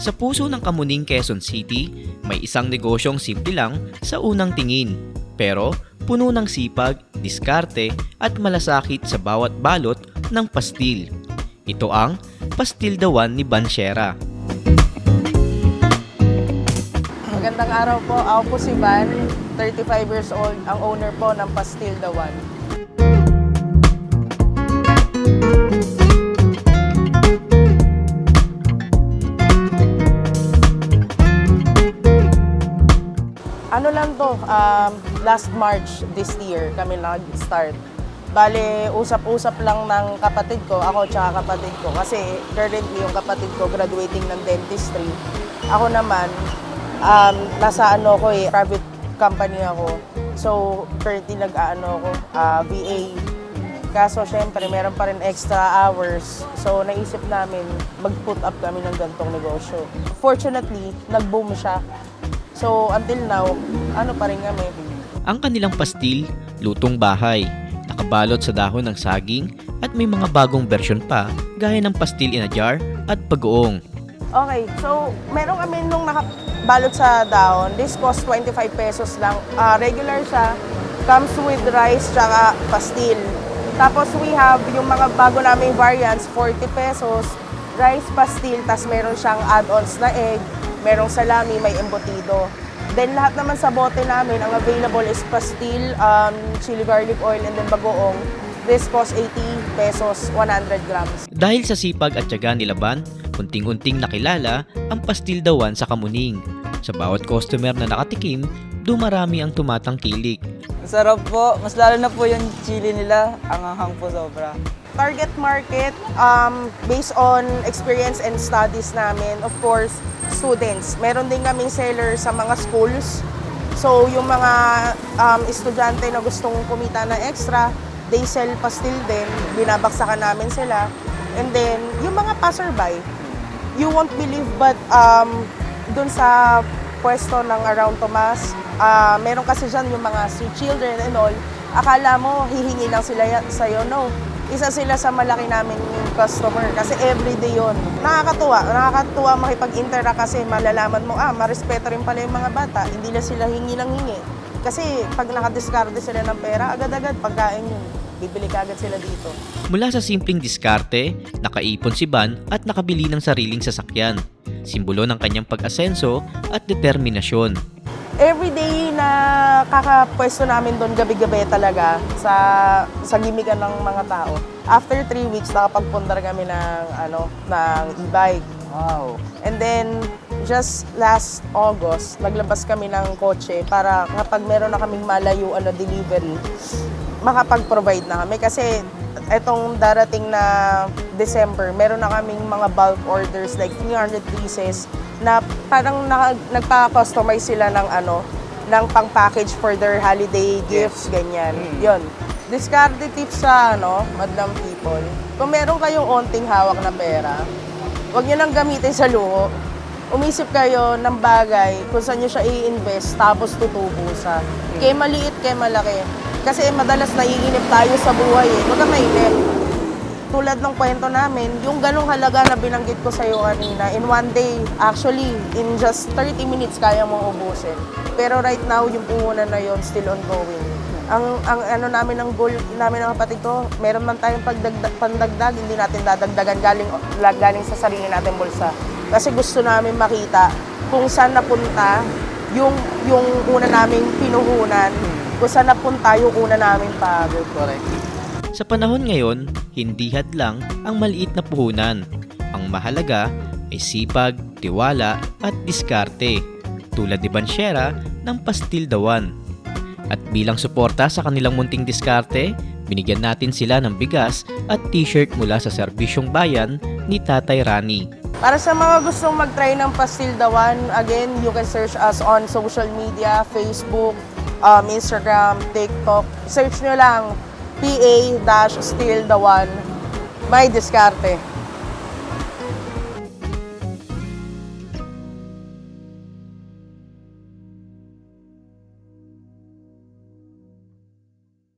Sa puso ng Kamuning, Quezon City, may isang negosyong simple lang sa unang tingin, pero puno ng sipag, diskarte at malasakit sa bawat balot ng pastil. Ito ang Pastil Dawan ni Banchera. Magandang araw po. Ako po si Van, 35 years old, ang owner po ng Pastil Dawan. Ano lang to, last March this year kami nag-start. Bale, usap-usap lang ng kapatid ko, ako tsaka kapatid ko. Kasi currently yung kapatid ko graduating ng dentistry. Ako naman, nasa private company ako. So, currently VA. Kaso syempre, meron pa rin extra hours. So, naisip namin mag-put up kami ng gantong negosyo. Fortunately, nag-boom siya. So, until now, pa rin kami. Ang kanilang pastil, lutong bahay, nakabalot sa dahon ng saging at may mga bagong version pa gaya ng pastil in a jar at bagoong. Okay, so meron kami nung nakabalot sa dahon. This cost 25 pesos lang. Regular siya, comes with rice tsaka pastil. Tapos we have yung mga bago naming variants, 40 pesos, rice, pastil, tas meron siyang add-ons na egg, merong salami, may embutido. Then lahat naman sa bote namin, ang available is pastil, chili garlic oil, and then bagoong. This costs 80 pesos, 100 grams. Dahil sa sipag at tiyaga ni Laban, unting-unting nakilala ang Pastil Dawan sa Kamuning. Sa bawat customer na nakatikim, dumarami ang tumatangkilik. Masarap po. Mas lalo na po yung chili nila. Ang anghang po sobra. Target market, based on experience and studies namin, of course, students. Meron din kaming seller sa mga schools. So, yung mga estudyante na gustong kumita na extra, they sell pastil din. Binabaksakan namin sila. And then, yung mga passerby, you won't believe but dun sa pwesto ng Around Tomas, meron kasi dyan yung mga street children and all. Akala mo, hihingi lang sila sa'yo. No. Isa sila sa malaki namin customer kasi everyday yun. Nakakatuwa makipag-interact kasi malalaman mo, marespeto rin pala yung mga bata, hindi na sila hingi ng hingi. Kasi pag nakadiskarte sila ng pera, agad-agad pagkain yun. Bibili ka agad sila dito. Mula sa simpleng diskarte, nakaipon si Ban at nakabili ng sariling sasakyan. Simbolo ng kanyang pag-asenso at determinasyon. Everyday na kakapwesto namin doon gabi-gabi talaga sa gimikan ng mga tao. After 3 weeks, nakapagpundar kami ng e-bike. Wow. And then, just last August, naglabas kami ng kotse para kapag meron na kaming malayo delivery, makapag-provide na kami. Kasi etong darating na December, meron na kaming mga bulk orders like 300 pieces na parang nagpa-customize sila ng pang-package for their holiday gifts, ganyan. Yun. Discarte tips sa madam people. Kung meron kayong onting hawak na pera, huwag nyo nang gamitin sa luho. Umisip kayo ng bagay kung saan nyo siya i-invest tapos tutubo sa. Kaya maliit, kaya malaki. Kasi madalas naiinip tayo sa buhay eh. Huwag kang mainip. Tulad ng kwento namin, yung ganong halaga na binanggit ko sa'yo kanina, in one day, actually, in just 30 minutes, kaya mong ubusin. Pero right now, yung puhunan na yon still ongoing. Ang ang goal namin ng kapatid ko, meron man tayong pandagdag, hindi natin dadagdagan galing sa sarili natin bulsa. Kasi gusto namin makita kung saan napunta yung una naming pinuhunan, kung saan napunta yung una naming pagod. Correct. Sa panahon ngayon, hindi hadlang ang maliit na puhunan. Ang mahalaga ay sipag, tiwala at diskarte, tulad ni Banchera ng Pastil Dawan. At bilang suporta sa kanilang munting diskarte, binigyan natin sila ng bigas at t-shirt mula sa Serbisyong Bayan ni Tatay Rani. Para sa mga gustong mag-try ng Pastil Dawan, again, you can search us on social media, Facebook, Instagram, TikTok. Search nyo lang PA-Still Dawan. May diskarte.